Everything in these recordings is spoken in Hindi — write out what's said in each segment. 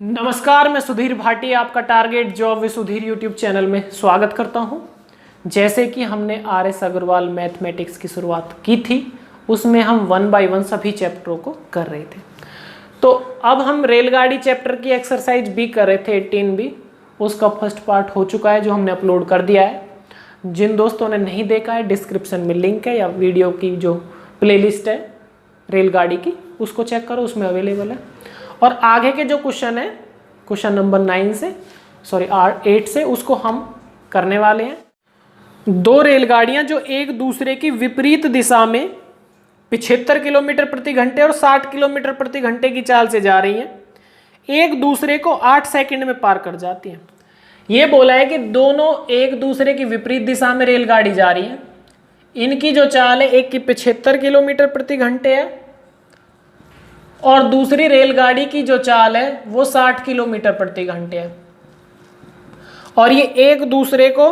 नमस्कार, मैं सुधीर भाटी आपका target job with Sudhir YouTube channel में स्वागत करता हूं। जैसे कि हमने आर.एस. अग्रवाल मैथमेटिक्स की शुरुआत की थी, उसमें हम 1 बाय 1 सभी चैप्टरों को कर रहे थे। तो अब हम रेलगाड़ी चैप्टर की एक्सरसाइज भी कर रहे थे 18 भी। उसका फर्स्ट पार्ट हो चुका है जो हमने अपलोड कर दिया है। जिन दोस्तों ने नहीं देखा है, डिस्क्रिप्शन में लिंक है या वीडियो की जो प्लेलिस्ट है रेलगाड़ी की, उसको चेक करो, उसमें अवेलेबल है। और आगे के जो क्वेश्चन है, क्वेश्चन नंबर 8 से उसको हम करने वाले हैं। दो रेलगाड़ियां जो एक दूसरे की विपरीत दिशा में 75 किलोमीटर प्रति घंटे और 60 किलोमीटर प्रति घंटे की चाल से जा रही हैं, एक दूसरे को 8 सेकंड में पार कर जाती हैं। ये बोला है कि दोनों एक दूसरे की विपरीत दिशा में रेलगाड़ी जा रही है। इनकी जो चाल है, एक की 75 किलोमीटर प्रति घंटे है और दूसरी रेलगाड़ी की जो चाल है वो 60 किलोमीटर प्रति घंटे है, और ये एक दूसरे को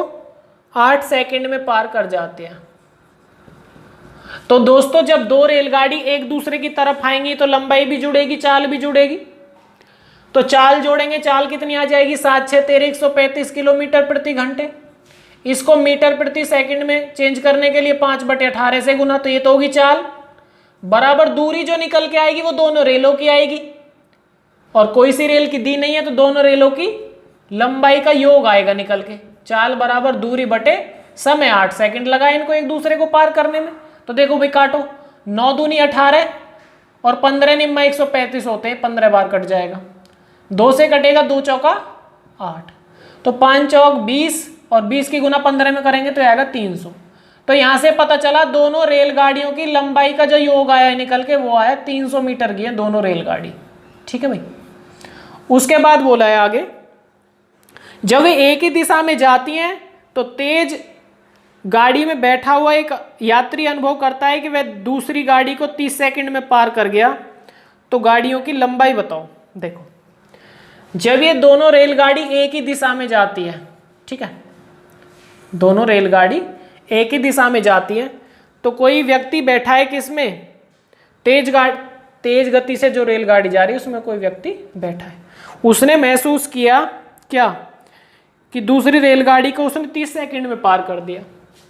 8 सेकंड में पार कर जाते हैं। तो दोस्तों, जब दो रेलगाड़ी एक दूसरे की तरफ आएंगी तो लंबाई भी जुड़ेगी, चाल भी जुड़ेगी। तो चाल जोड़ेंगे, चाल कितनी आ जाएगी? 7 6 13 135 किलोमीटर प्रति घंटे। इसको मीटर प्रति सेकंड में चेंज करने के लिए 5/18 से गुना, तो ये तो होगी चाल बराबर दूरी जो निकल के आएगी वो दोनों रेलों की आएगी, और कोई सी रेल की दी नहीं है तो दोनों रेलों की लंबाई का योग आएगा निकल के। चाल बराबर दूरी बटे समय। 8 सेकंड लगा इनको एक दूसरे को पार करने में। तो देखो भाई, काटो, 9 दूनी 18 और 15 निम्मा 135 होते हैं, 15 बार कट जाएगा। 2 से कटेगा, 2 चौका 8, तो 5 चौक 20 और 20 की गुना 15 में करेंगे तो आएगा 300। तो यहां से पता चला दोनों रेलगाड़ियों की लंबाई का जो योग आया है निकल के, वो आया 300 मीटर की है दोनों रेलगाड़ी। ठीक है भाई। उसके बाद बोला है आगे, जब वे एक ही दिशा में जाती हैं तो तेज गाड़ी में बैठा हुआ एक यात्री अनुभव करता है कि वह दूसरी गाड़ी को 30 सेकंड में पार कर गया। तो गाड़ियों की लंबाई बताओ। देखो, जब ये दोनों रेलगाड़ी एक ही दिशा में जाती है, ठीक है, दोनों रेलगाड़ी एक ही दिशा में जाती है, तो कोई व्यक्ति बैठा है किसमें? तेज गति से जो रेलगाड़ी जा रही है उसमें कोई व्यक्ति बैठा है। उसने महसूस किया क्या कि दूसरी रेलगाड़ी को उसने 30 सेकंड में पार कर दिया।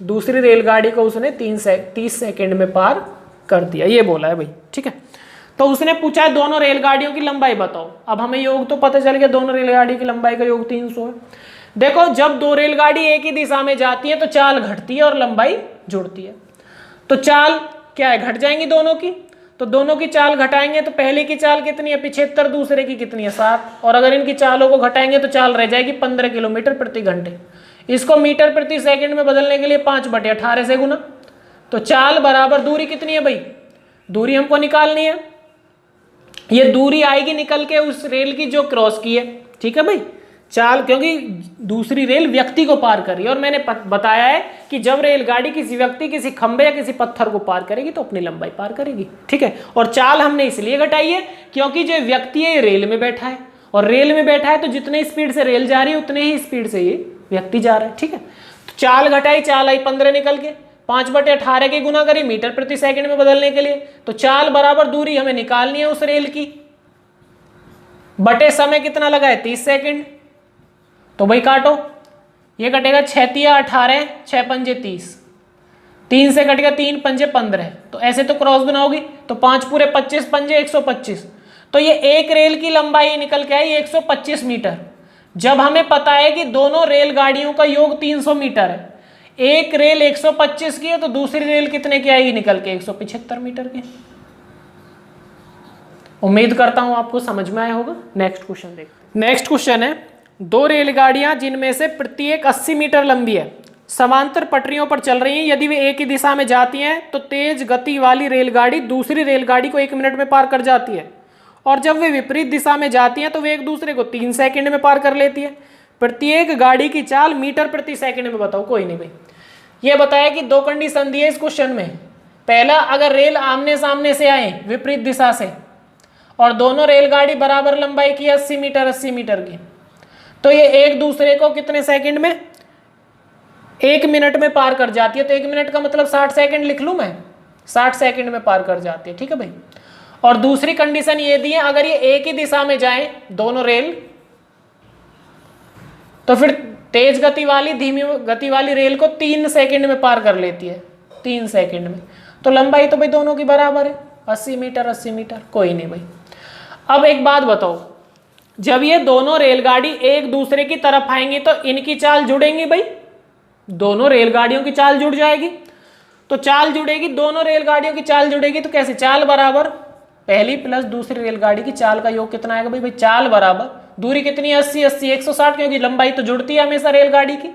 दूसरी रेलगाड़ी को उसने 30 सेकंड में पार कर दिया, ये बोला है भाई। ठीक है, तो उसने पूछा है दोनों रेलगाड़ियों की लंबाई बताओ। अब हमें योग तो पता चल गया, दोनों रेलगाड़ी की लंबाई का योग 300 है। देखो, जब दो रेलगाड़ी एक ही दिशा में जाती है तो चाल घटती है और लंबाई जुड़ती है। तो चाल क्या है? घट जाएंगी दोनों की। तो दोनों की चाल घटाएंगे तो पहले की चाल कितनी है? 75, दूसरे की कितनी है? 7। और अगर इनकी चालों को घटाएंगे तो चाल रह जाएगी 15 किलोमीटर प्रति घंटे। इसको मीटर प्रति सेकंड में बदलने के लिए 5/18 से गुना। तो चाल बराबर दूरी कितनी है भाई? दूरी हमको निकालनी है। ये दूरी आएगी निकल के उस रेल की जो क्रॉस की है। ठीक है भाई, चाल, क्योंकि दूसरी रेल व्यक्ति को पार कर रही है, और मैंने बताया है कि जब रेलगाड़ी किसी व्यक्ति, किसी खंबे या किसी पत्थर को पार करेगी तो अपनी लंबाई पार करेगी। ठीक है, और चाल हमने इसलिए घटाई है क्योंकि जो व्यक्ति है ये रेल में बैठा है, और रेल में बैठा है तो जितने स्पीड से रेल जा रही है उतने ही स्पीड से ये व्यक्ति जा रहा है। ठीक है, तो चाल घटाई, चाल आई 15 निकल के, 5/18 की गुना करी मीटर प्रति सेकंड में बदलने के लिए। तो चाल बराबर दूरी हमें निकालनी है उस रेल की, बटे समय कितना लगा है? 30 सेकंड। तो भाई काटो, ये कटेगा 6 तिया 18, 6 पंजे 30, 3 से कटेगा 3 पंजे 15। तो ऐसे तो क्रॉस बनाओगी तो 5 पूरे 25 पंजे 125। तो ये एक रेल की लंबाई निकल के आई 125 मीटर। जब हमें पता है कि दोनों रेलगाड़ियों का योग 300 मीटर है, एक रेल 125 की है तो दूसरी रेल कितने की आएगी निकल के? 175 मीटर की। उम्मीद करता हूं आपको समझ में आया होगा। नेक्स्ट क्वेश्चन देखते हैं। नेक्स्ट क्वेश्चन है, दो रेलगाड़ियां जिनमें से प्रत्येक 80 मीटर लंबी है, समांतर पटरियों पर चल रही हैं। यदि वे एक ही दिशा में जाती हैं तो तेज गति वाली रेलगाड़ी दूसरी रेलगाड़ी को 1 मिनट में पार कर जाती है, और जब वे विपरीत दिशा में जाती हैं तो वे एक दूसरे को 3 सेकंड में पार कर लेती है। प्रत्येक गाड़ी की चाल मीटर प्रति सेकंड में बताओ। कोई नहीं भाई, ये बताया कि 2 कंडीशन दी है इस क्वेश्चन में। पहला, अगर रेल आमने सामने से आए विपरीत दिशा से और दोनों रेलगाड़ी बराबर लंबाई की 80 मीटर की, तो ये एक दूसरे को कितने सेकंड में? 1 मिनट में पार कर जाती है। तो 1 मिनट का मतलब 60 सेकंड लिख लूं मैं, 60 सेकंड में पार कर जाती है। ठीक है भाई। और दूसरी कंडीशन ये दी है अगर ये एक ही दिशा में जाएं दोनों रेल, तो फिर तेज गति वाली धीमी गति वाली रेल को 3 सेकंड में पार कर लेती है, 3 सेकंड में। तो लंबाई तो भाई दोनों की बराबर है, 80 मीटर 80 मीटर, कोई नहीं भाई। अब एक बात बताओ, जब ये दोनों रेलगाड़ी एक दूसरे की तरफ आएंगी तो इनकी चाल जुड़ेंगी भाई, दोनों रेलगाड़ियों की चाल जुड़ जाएगी। तो चाल जुड़ेगी, दोनों रेलगाड़ियों की चाल जुड़ेगी, तो कैसे, चाल बराबर पहली प्लस दूसरी रेलगाड़ी की चाल का योग कितना आएगा भाई, चाल बराबर दूरी कितनी है 80 80 160, क्योंकि लंबाई तो जुड़ती है हमेशा रेलगाड़ी की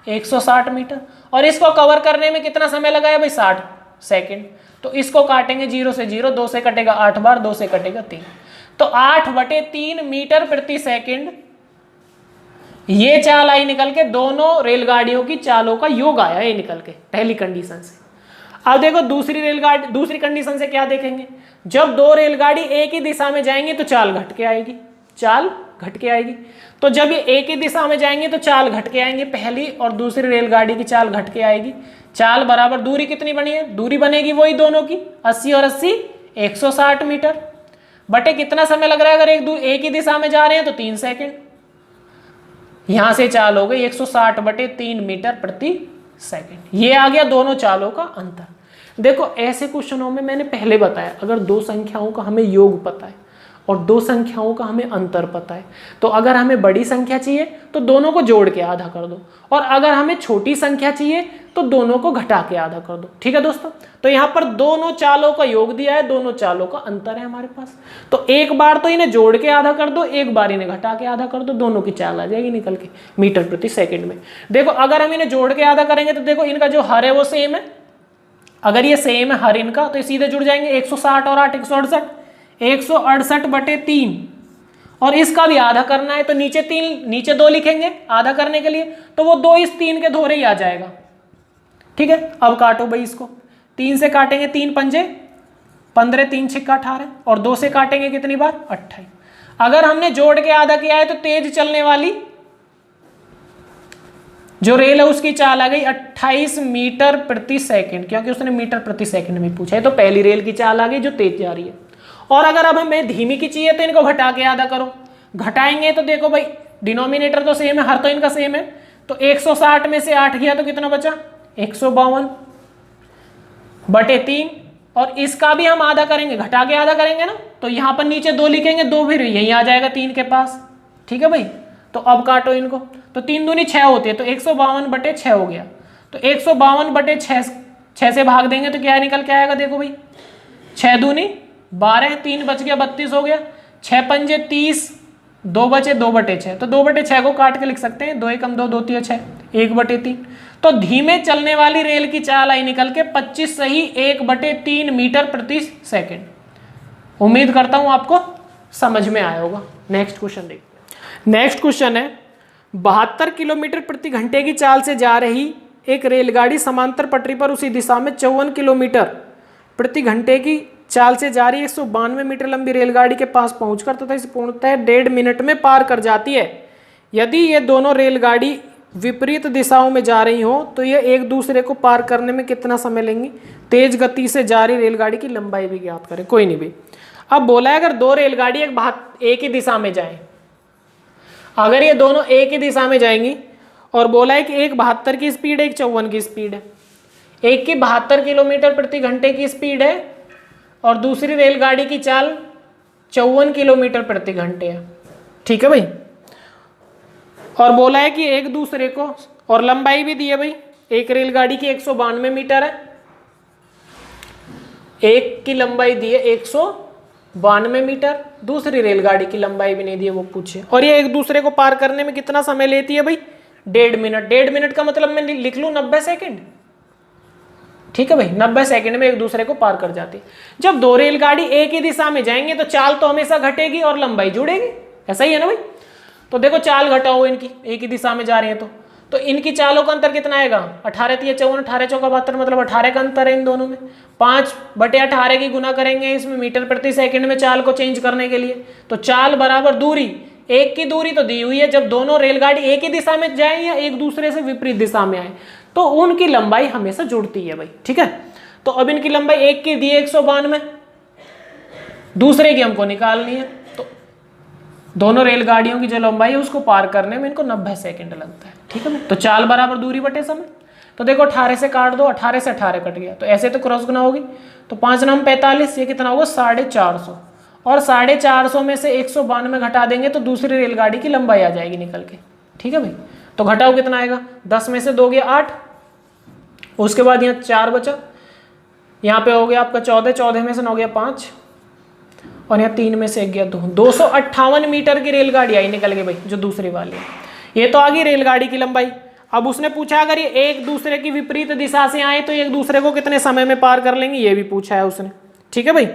160 मीटर। और इसको कवर करने में कितना समय लगाया भाई, 60 सेकंड। तो इसको काटेंगे 0 से 0, 2 से कटेगा 8 बार, 2 से कटेगा 3, तो 8/3 मीटर प्रति सेकंड ये चाल आई निकल के, दोनों रेलगाड़ियों की चालों का योग आया ये निकल के पहली कंडीशन से। अब देखो दूसरी रेलगाड़ी, दूसरी कंडीशन से क्या देखेंगे, जब दो रेलगाड़ी एक ही दिशा में जाएंगे तो चाल घट के आएगी, चाल घट के आएगी। तो जब ये एक ही दिशा में जाएंगे तो चाल घट के आएंगे, पहली और दूसरी रेलगाड़ी की चाल घट के आएगी। चाल बराबर दूरी कितनी बनी है, दूरी बनेगी वही दोनों की 80 और 80 160 मीटर, बटे कितना समय लग रहा है, अगर एक ही दिशा में जा रहे हैं तो 3 सेकंड। यहां से चाल हो गई 160/3 मीटर प्रति सेकंड। ये आ गया दोनों चालों का अंतर। देखो ऐसे क्वेश्चनों में मैंने पहले बताया, अगर दो संख्याओं का हमें योग पता है और दो संख्याओं का हमें अंतर पता है, तो अगर हमें बड़ी संख्या चाहिए तो दोनों को जोड़ के आधा कर दो, और अगर हमें छोटी संख्या चाहिए तो दोनों को घटा के आधा कर दो। ठीक है दोस्तों, तो यहाँ पर दोनों चालों का योग दिया है, दोनों चालों का अंतर है हमारे पास। तो एक बार तो इन्हें जोड़ के आधा कर दो, एक बार इन्हें घटा के आधा कर दो, दोनों की चाल आ जाएगी निकल के मीटर प्रति सेकंड में। देखो अगर हम इन्हें जोड़ के आधा करेंगे तो देखो इनका जो हर है वो सेम है, अगर ये सेम है हर इनका तो ये सीधे जुड़ जाएंगे, 160 और 8 168, 168/3, और इसका भी आधा करना है तो नीचे 2 लिखेंगे आधा करने के लिए, तो वो 2 इस 3 के धोरे ही आ जाएगा। ठीक है, अब काटो भाई इसको, 3 से काटेंगे 3 पंजे 15, 3 छिक्का 18, और 2 से काटेंगे कितनी बार 28। अगर हमने जोड़ के आधा किया है तो तेज चलने वाली जो रेल है उसकी चाल आ गई 28 मीटर प्रति सेकंड, क्योंकि उसने मीटर प्रति सेकंड में पूछा है, तो पहली रेल की चाल आ गई जो तेज जा रही है। और अगर अब हमें धीमी की चाहिए तो इनको घटा के आधा करो, घटाएंगे तो देखो भाई डिनोमिनेटर तो सेम है, हर तो इनका सेम है, तो 160 में से 8 गया तो कितना बचा 152/3, और इसका भी हम आधा करेंगे, घटा के आधा करेंगे ना, तो यहां पर नीचे 2 लिखेंगे, 2 फिर यही आ जाएगा 3 के पास। ठीक है भाई, तो अब काटो इनको, तो 3 दूनी 6 होती है, तो 152/6 हो गया, तो 152/6 से भाग देंगे तो क्या निकल के आएगा, देखो भाई 6 दूनी 12, 3 बच गया 32 हो गया, 6 पंजे 30, 2 बचे 2/6, तो 2/6 को काट के लिख सकते हैं, 2 एकम 2, 2 3 6, 1/3। तो धीमे चलने वाली रेल की चाल आई निकल के 25 सही 1/3 मीटर प्रति सेकंड। उम्मीद करता हूं आपको समझ में आया होगा। नेक्स्ट क्वेश्चन देखते हैं। नेक्स्ट क्वेश्चन है, 72 किलोमीटर प्रति घंटे की चाल से जा रही एक रेलगाड़ी समांतर पटरी पर उसी दिशा में 54 किलोमीटर प्रति घंटे की चाल से जा रही 192 मीटर लंबी रेलगाड़ी के पास पहुंचकर तथा इसे पूर्णतः 1.5 मिनट में पार कर जाती है। यदि ये दोनों रेलगाड़ी विपरीत दिशाओं में जा रही हो तो ये एक दूसरे को पार करने में कितना समय लेंगी। तेज गति से जा रही रेलगाड़ी की लंबाई भी ज्ञात करें। कोई नहीं भाई, अब बोला है अगर दो रेलगाड़ी एक ही दिशा में जाए, अगर ये दोनों एक ही दिशा में जाएंगी और बोला है कि एक 72 की स्पीड है, एक 54 की स्पीड है, एक की 72 किलोमीटर प्रति घंटे की स्पीड है और दूसरी रेलगाड़ी की चाल 54 किलोमीटर प्रति घंटे है। ठीक है भाई, और बोला है कि एक दूसरे को, और लंबाई भी दी है भाई, एक रेलगाड़ी की 192 मीटर है, एक की लंबाई दी है 192 मीटर, दूसरी रेलगाड़ी की लंबाई भी नहीं दी है वो पूछे, और ये एक दूसरे को पार करने में कितना समय लेती है भाई 1.5 मिनट। 1.5 मिनट का मतलब मैं लिख लूं 90 सेकेंड। ठीक है भाई, 90 सेकंड में एक दूसरे को पार कर जाती है। जब दो रेलगाड़ी एक ही दिशा में जाएंगे तो चाल तो हमेशा घटेगी और लंबाई जुड़ेगी, ऐसा ही है ना भाई। तो देखो चाल घटाओ इनकी, एक ही दिशा में जा रही है तो इनकी चालों का अंतर कितना आएगा 18 3 54, 18 चौका 72, मतलब 18 का अंतर है इन दोनों में। 5/18 की गुना करेंगे इसमें मीटर प्रति सेकंड में चाल को चेंज करने के लिए, तो चाल बराबर दूरी, एक की दूरी तो दी हुई है, जब दोनों रेलगाड़ी एक ही दिशा में जाए या एक दूसरे से विपरीत दिशा में आए तो उनकी लंबाई हमेशा जुड़ती है भाई। ठीक है, तो अब इनकी लंबाई एक की दी 192, दूसरे की हमको निकालनी है। तो दोनों रेलगाड़ियों की जो लंबाई है उसको पार करने में इनको 90 सेकंड लगता है। ठीक है भाई, तो चाल बराबर दूरी बटे समय। तो देखो 18 से काट दो, 18 से 18 कट गया, तो ऐसे तो क्रॉस गुना होगी। तो 5 9 45, ये कितना होगा 450, और 450 में से 192 घटा देंगे तो दूसरी रेलगाड़ी की लंबाई आ जाएगी निकल के। ठीक है भाई, तो घटाओ कितना आएगा, 10 में से 2 गया 8, उसके बाद यहाँ 4 बचा, यहाँ पे हो गया आपका 14, 14 में से 9 गया 5, और यहाँ 3 में से 1 गया 2। 258 मीटर की रेलगाड़ी आई निकल के भाई, जो दूसरी वाली है। ये तो आ गई रेलगाड़ी की लंबाई। अब उसने पूछा अगर ये एक दूसरे की विपरीत दिशा से आए तो एक दूसरे को कितने समय में पार कर लेंगे, ये भी पूछा है उसने। ठीक है भाई,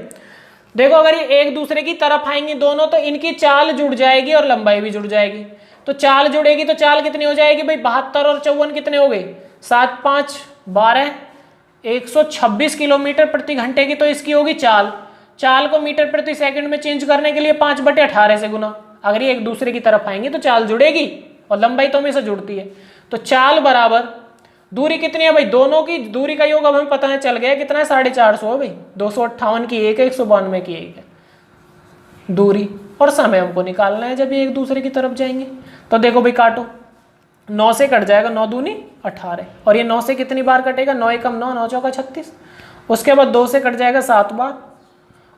देखो अगर ये एक दूसरे की तरफ आएंगे दोनों तो इनकी चाल जुड़ जाएगी और लंबाई भी जुड़ जाएगी। तो चाल जुड़ेगी तो चाल कितनी हो जाएगी भाई, 72 और 54 कितने हो गए, 7 5 12, 126 किलोमीटर प्रति घंटे की तो इसकी होगी चाल। चाल को मीटर प्रति सेकंड में चेंज करने के लिए 5/18 से गुना। अगर ये एक दूसरे की तरफ आएंगे तो चाल जुड़ेगी और लंबाई तो हमेशा जुड़ती है। तो चाल बराबर दूरी कितनी है भाई, दोनों की दूरी का योग अब हमें पता है चल गया कितना है, 450 है भाई। 258 की एक है, 192 की एक है दूरी, और समय हमको निकालना है जब ये एक दूसरे की तरफ जाएंगे। तो देखो भाई काटो, 9 से कट जाएगा, 9 दूनी 18, और ये 9 से कितनी बार कटेगा, 9 एकम 9, 9 चौका 36। उसके बाद 2 से कट जाएगा 7 बार,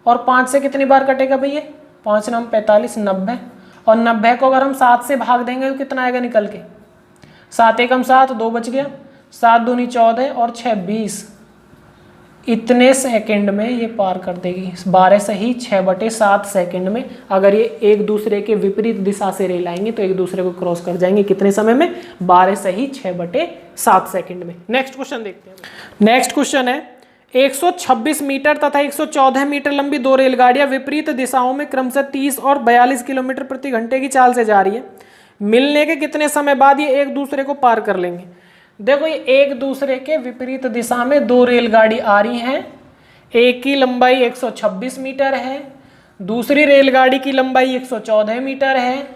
और 5 से कितनी बार कटेगा भाई, ये 5 9 45, 90, और 90 को अगर हम 7 से भाग देंगे तो कितना आएगा निकल के, 7 एकम 7, 2 बच गया, 7 दूनी 14 और 6 20। इतने सेकंड में ये पार कर देगी, 12 सही 6/7 सेकंड में। अगर ये एक दूसरे के विपरीत दिशा से रेल आएंगे तो एक दूसरे को क्रॉस कर जाएंगे कितने समय में, 12 सही 6/7 सेकंड में। नेक्स्ट क्वेश्चन देखते हैं। नेक्स्ट क्वेश्चन है, 126 मीटर तथा 114 मीटर लंबी दो रेलगाड़ियां विपरीत दिशाओं में क्रमशः 30 और 42 किलोमीटर प्रति घंटे की चाल से जा रही है। मिलने के कितने समय बाद ये एक दूसरे को पार कर लेंगे। देखो ये एक दूसरे के विपरीत दिशा में दो रेलगाड़ी आ रही हैं, एक की लंबाई 126 मीटर है, दूसरी रेलगाड़ी की लंबाई 114 मीटर है।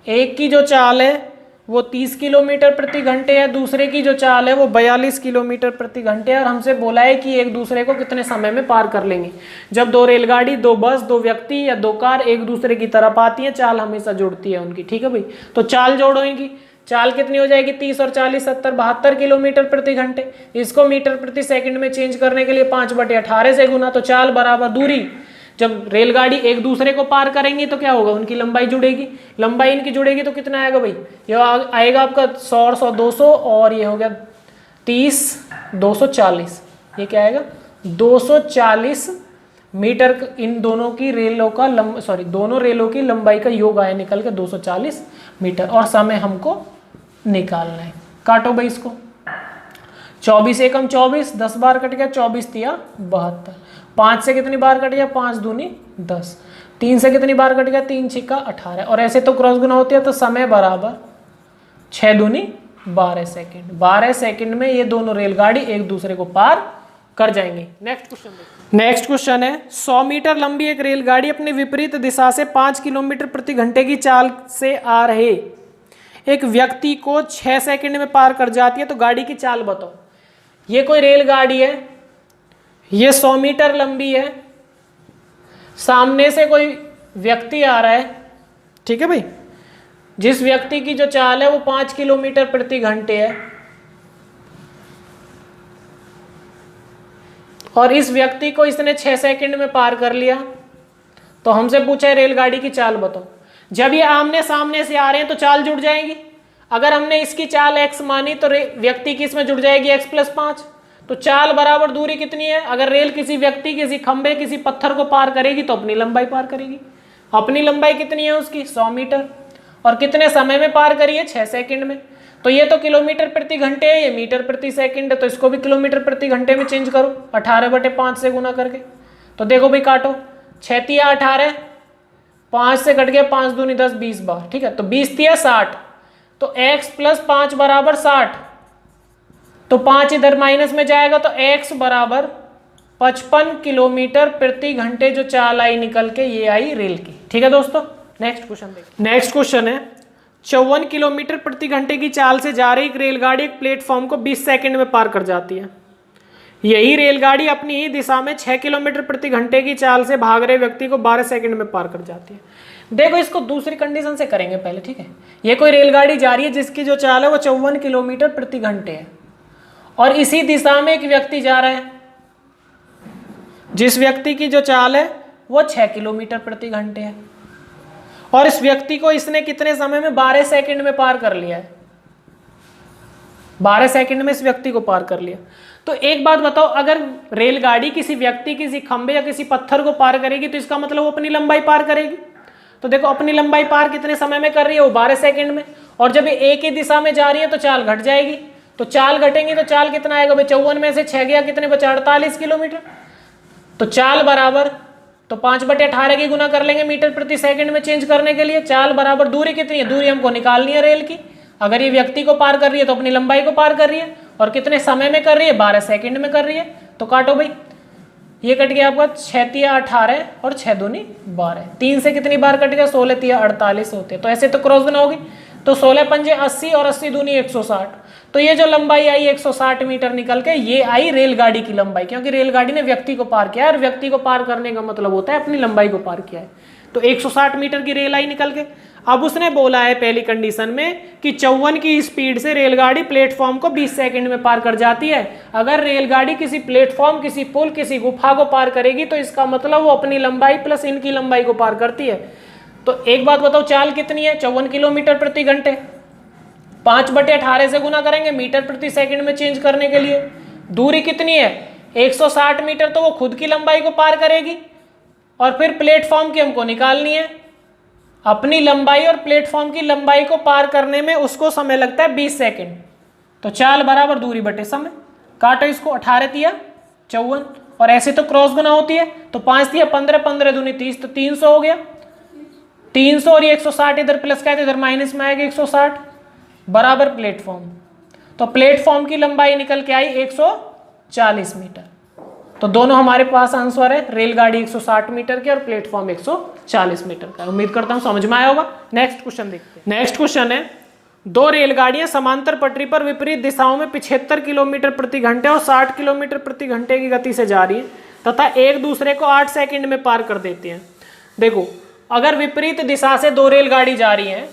एक की जो चाल है वो 30 किलोमीटर प्रति घंटे है, दूसरे की जो चाल है वो 42 किलोमीटर प्रति घंटे है, और हमसे बोला है कि एक दूसरे को कितने समय में पार कर लेंगे। जब दो रेलगाड़ी, दो बस, दो व्यक्ति या दो कार एक दूसरे की तरफ आती है, चाल हमेशा जुड़ती है उनकी। ठीक है भाई, तो चाल जोड़ेंगी, चाल कितनी हो जाएगी, 30 और 40 70 72 किलोमीटर प्रति घंटे। इसको मीटर प्रति सेकंड में चेंज करने के लिए 5/18 से गुना। तो चाल बराबर दूरी, जब रेलगाड़ी एक दूसरे को पार करेंगी तो क्या होगा, उनकी लंबाई जुड़ेगी, लंबाई इनकी जुड़ेगी तो कितना आएगा भाई, ये आएगा आपका 100 और 100 200, और ये हो गया 30 240, ये क्या आएगा 240 मीटर। इन दोनों की रेलों का दोनों रेलों की लंबाई का योग आया निकल के 240 मीटर, और समय हमको निकालना है। काटो भाई इसको, 24 एकम 24, 10 बार कट गया, 24 तिया 72, 5 से कितनी बार कट गया, 5 दूनी 10, 3 से कितनी बार कट गया, 3 छिक्का 18, और ऐसे तो क्रॉस गुना होती है तो समय बराबर 6 दूनी 12 सेकंड। 12 सेकंड में ये दोनों रेलगाड़ी एक दूसरे को पार कर जाएंगे। नेक्स्ट क्वेश्चन देखिए। नेक्स्ट क्वेश्चन है, 100 मीटर लंबी एक रेलगाड़ी अपनी विपरीत दिशा से 5 किलोमीटर प्रति घंटे की चाल से आ रहे एक व्यक्ति को 6 सेकंड में पार कर जाती है, तो गाड़ी की चाल बताओ। ये कोई रेलगाड़ी है, ये 100 मीटर लंबी है, सामने से कोई व्यक्ति आ रहा है। ठीक है भाई, जिस व्यक्ति की जो चाल है वो 5 किलोमीटर प्रति घंटे है, और इस व्यक्ति को इसने 6 सेकंड में पार कर लिया। तो हमसे पूछा है रेलगाड़ी की चाल बताओ। जब ये आमने सामने से आ रहे हैं तो चाल जुड़ जाएगी। अगर हमने इसकी चाल x मानी तो व्यक्ति की इसमें जुड़ जाएगी x + 5। तो चाल बराबर दूरी कितनी है, अगर रेल किसी व्यक्ति, किसी खंबे, किसी पत्थर को पार करेगी तो अपनी लंबाई पार करेगी। अपनी लंबाई कितनी है उसकी, 100 मीटर, और कितने समय में पार करी है, 6 सेकंड में। तो ये तो किलोमीटर प्रति घंटे है, ये मीटर प्रति सेकंड है, तो इसको भी किलोमीटर प्रति घंटे में चेंज करो 18/5 से गुना करके। तो देखो भाई काटो, 6 तिया 18, 5 से कट गया, 5 दूनी 10, 20 बार। ठीक है, तो 20 तिया 60, तो x + 5 बराबर 60, तो 5 इधर माइनस में जाएगा, तो x बराबर 55 किलोमीटर प्रति घंटे जो चाल आई निकल के, ये आई रेल की। ठीक है दोस्तों, नेक्स्ट क्वेश्चन देखिए। नेक्स्ट क्वेश्चन है, 54 किलोमीटर प्रति घंटे की चाल से जा रही एक रेलगाड़ी एक प्लेटफॉर्म को 20 सेकंड में पार कर जाती है। यही रेलगाड़ी अपनी ही दिशा में 6 किलोमीटर प्रति घंटे की चाल से भाग रहे व्यक्ति को 12 सेकंड में पार कर जाती है। देखो इसको दूसरी कंडीशन से करेंगे पहले, ठीक है। ये कोई रेलगाड़ी जा रही है जिसकी जो चाल है वो 54 किलोमीटर प्रति घंटे है, और इसी दिशा में एक व्यक्ति जा रहा है जिस व्यक्ति की जो चाल है वो 6 किलोमीटर प्रति घंटे है, और इस व्यक्ति को इसने कितने समय में 12 सेकंड में पार कर लिया है। 12 सेकंड में इस व्यक्ति को पार कर लिया। तो एक बात बताओ, अगर रेलगाड़ी किसी व्यक्ति, किसी खंबे या किसी पत्थर को पार करेगी तो इसका मतलब वो अपनी लंबाई पार करेगी। तो देखो अपनी लंबाई पार कितने समय में कर रही है, वो 12 सेकंड में, और जब ये एक ही दिशा में जा रही है तो चाल घट जाएगी। तो चाल घटेंगी तो चाल कितना आएगा भाई, 54 में से 6 गया, कितने बचा, 48 किलोमीटर। तो चाल बराबर, तो 5/18 की गुना कर लेंगे मीटर प्रति सेकंड में चेंज करने के लिए। चाल बराबर दूरी कितनी है, दूरी हमको निकालनी है रेल की। अगर ये व्यक्ति को पार कर रही है तो अपनी लंबाई को पार कर रही है, और कितने समय में कर रही है, 12 सेकंड में कर रही है। तो काटो भाई, ये कट गया आपका 6 तिया 18 और 6 दूनी 12, 3 से कितनी बार कट गया, 16 तिया 48 होते। तो ऐसे तो क्रॉस गुना होगी, तो 16 पंजे 80 और 80 दूनी 160। तो ये जो लंबाई आई 160 मीटर निकल के, ये आई रेलगाड़ी की लंबाई, क्योंकि रेलगाड़ी ने व्यक्ति को पार किया है, और व्यक्ति को पार करने का मतलब होता है अपनी लंबाई को पार किया है। तो 160 मीटर की रेल आई निकल के। अब उसने बोला है पहली कंडीशन में कि 54 की स्पीड से रेलगाड़ी प्लेटफॉर्म को 20 सेकंड में पार कर जाती है। अगर रेलगाड़ी किसी प्लेटफॉर्म, किसी पुल, किसी गुफा को पार करेगी तो इसका मतलब वो अपनी लंबाई प्लस इनकी लंबाई को पार करती है। तो एक बात बताओ, चाल कितनी है, 54 किलोमीटर प्रति घंटे, 5/18 से गुना करेंगे मीटर प्रति सेकंड में चेंज करने के लिए। दूरी कितनी है, 160 मीटर, तो वो खुद की लंबाई को पार करेगी, और फिर प्लेटफॉर्म की हमको निकालनी है। अपनी लंबाई और प्लेटफॉर्म की लंबाई को पार करने में उसको समय लगता है 20 सेकंड। तो चाल बराबर दूरी बटे समय, काटो इसको, 18 तिया 54, और ऐसे तो क्रॉस गुना होती है, तो 5 तिया 15, 15 दूनी 30, तो 300 हो गया। 300 और ये 160 इधर प्लस का है तो इधर माइनस में आएगा 160, बराबर प्लेटफॉर्म। तो प्लेटफॉर्म की लंबाई निकल के आई 140 मीटर। तो दोनों हमारे पास आंसर है, रेलगाड़ी 160 मीटर की और प्लेटफॉर्म 140 मीटर का। उम्मीद करता हूं समझ में आया होगा। नेक्स्ट क्वेश्चन देखते हैं। नेक्स्ट क्वेश्चन है, दो रेलगाड़ियां समांतर पटरी पर विपरीत दिशाओं में 75 किलोमीटर प्रति घंटे और 60 किलोमीटर प्रति घंटे की गति से जा रही है तथा एक दूसरे को 8 सेकंड में पार कर देती हैं। देखो अगर विपरीत दिशा से दो रेलगाड़ी जा रही हैं,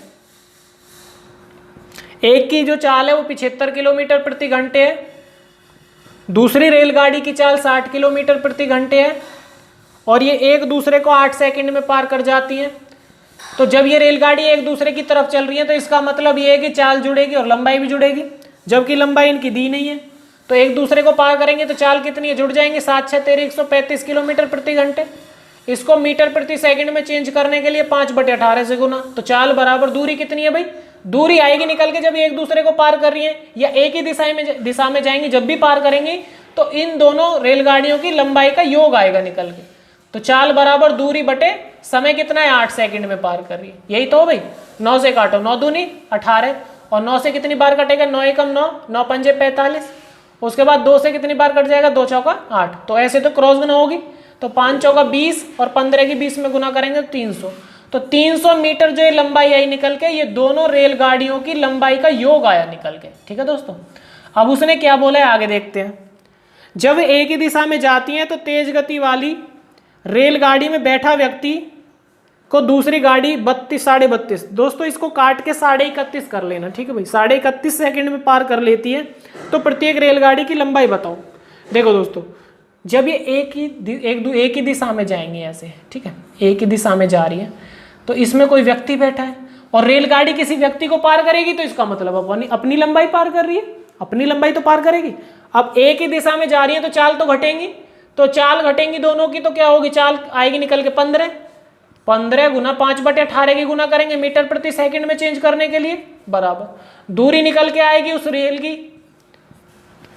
एक की जो चाल है वो 75 किलोमीटर प्रति घंटे है, दूसरी रेलगाड़ी की चाल 60 किलोमीटर प्रति घंटे है, और ये एक दूसरे को 8 सेकंड में पार कर जाती हैं। तो जब ये रेलगाड़ी एक दूसरे की तरफ चल रही है तो इसका मतलब ये है कि चाल जुड़ेगी और लंबाई भी जुड़ेगी, जबकि लंबाई इनकी दी नहीं है। तो एक दूसरे को पार करेंगे तो चाल कितनी है, जुड़ जाएंगे, 7 6 13 135 किलोमीटर प्रति घंटे। इसको मीटर प्रति सेकंड में चेंज करने के लिए 5/18 से गुना। तो चाल बराबर दूरी कितनी है भाई, दूरी आएगी निकल के जब एक दूसरे को पार कर रही है या एक ही दिशा में जाएंगी, जब भी पार करेंगी तो इन दोनों रेलगाड़ियों की लंबाई का योग आएगा निकल के। तो चाल बराबर दूरी बटे समय कितना है, 8 सेकंड में पार कर रही है। यही तो भाई, 9 से काटो, 9 दूनी 18, और 9 से कितनी बार कटेगा, 9 एकम 9, 9 पंजे 45, उसके बाद 2 से कितनी बार कट जाएगा, 2 चौका 8। तो ऐसे तो क्रॉस गुना होगी, तो 5 चौका 20 और 15 की 20 में गुना करेंगे तो 300। तो 300 मीटर जो ये लंबाई आई निकल के, ये दोनों रेलगाड़ियों की लंबाई का योग आया निकल के। ठीक है दोस्तों, अब उसने क्या बोला है आगे देखते हैं। जब एक ही दिशा में जाती हैं तो तेज गति वाली रेलगाड़ी में बैठा व्यक्ति को दूसरी गाड़ी 32 साढ़े 32, दोस्तों इसको काट के 31.5 कर लेना, ठीक है भाई, 31.5 सेकंड में पार कर लेती है। तो प्रत्येक रेलगाड़ी की लंबाई बताओ। देखो दोस्तों, जब ये एक ही दिशा में जाएंगे ऐसे, ठीक है, एक ही दिशा में जा रही है, तो इसमें कोई व्यक्ति बैठा है और रेलगाड़ी किसी व्यक्ति को पार करेगी, तो इसका मतलब अपनी लंबाई पार कर रही है, अपनी लंबाई तो पार करेगी। अब एक ही दिशा में जा रही है तो चाल तो घटेंगी, तो चाल घटेंगी दोनों की, तो क्या होगी, चाल आएगी निकल के 15 गुना 5/18 की गुना करेंगे मीटर प्रति सेकंड में चेंज करने के लिए, बराबर दूरी निकल के आएगी उस रेल की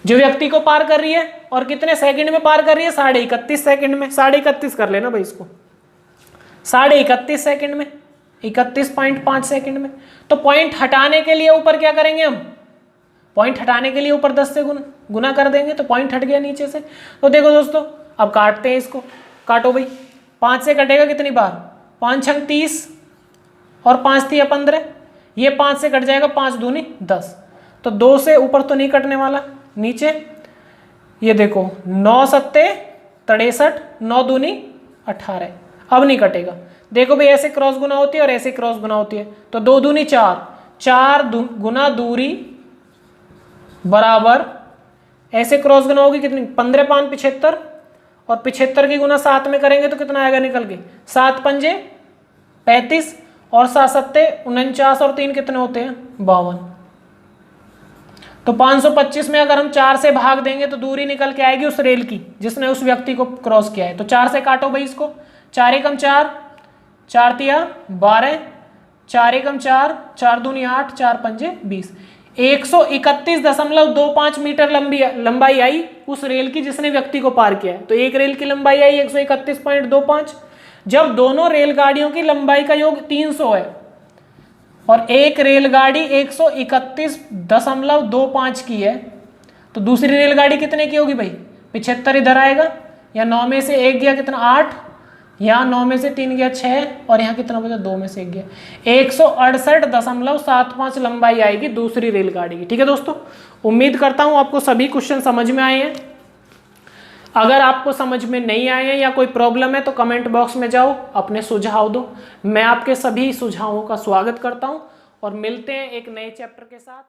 जो व्यक्ति को पार कर रही है, और कितने सेकंड में पार कर रही है, 31.5 सेकंड में। 31.5 कर लेना भाई इसको, 31.5 सेकंड में, 31.5 सेकंड में। तो पॉइंट हटाने के लिए ऊपर क्या करेंगे हम, पॉइंट हटाने के लिए ऊपर 10 से गुना कर देंगे, तो पॉइंट हट गया नीचे से। तो देखो दोस्तों, अब काटते हैं इसको, काटो भाई, 5 से कटेगा कितनी बार, 5 छंग 30 और 5 तिया 15, ये 5 से कट जाएगा, 5 दूनी 10। तो 2 से ऊपर तो नहीं कटने वाला, नीचे ये देखो 9 सत्ते 63, 9 दूनी 18। अब नहीं कटेगा। देखो भाई ऐसे क्रॉस गुना होती है और ऐसे क्रॉस गुना होती है, तो 2 दूनी 4, 4 गुना दूरी बराबर ऐसे क्रॉस गुना होगी कितनी, 15 5 75, और 75 की गुना 7 में करेंगे तो कितना आएगा निकल के, 7 पंजे 35 और 7 सत्ते 49 और 3 कितने होते हैं 52। तो 525 में अगर हम 4 से भाग देंगे तो दूरी निकल के आएगी उस रेल की जिसने उस व्यक्ति को क्रॉस किया है। तो 4 से काटो भाई इसको, 4 एकम 4, 4 तिया 12, 4 एकम 4, 4 दूनी 8, 4 पंजे 20। 131.25 मीटर लंबाई आई उस रेल की जिसने व्यक्ति को पार किया है। तो एक रेल की लंबाई आई 131.25। जब दोनों रेलगाड़ियों की लंबाई का योग 300 है और एक रेलगाड़ी 131.25 की है, तो दूसरी रेलगाड़ी कितने की होगी भाई, 75 इधर आएगा, या 9 में से 1 गया कितना 8, यहाँ 9 में से 3 गया 6, और यहाँ कितना बचा 2 में से 1 गया, 168.75 लंबाई आएगी दूसरी रेलगाड़ी की। ठीक है दोस्तों, उम्मीद करता हूँ आपको सभी क्वेश्चन समझ में आए हैं। अगर आपको समझ में नहीं आए हैं या कोई प्रॉब्लम है तो कमेंट बॉक्स में जाओ, अपने सुझाव दो। मैं आपके सभी सुझावों का स्वागत करता हूं और मिलते हैं एक नए चैप्टर के साथ।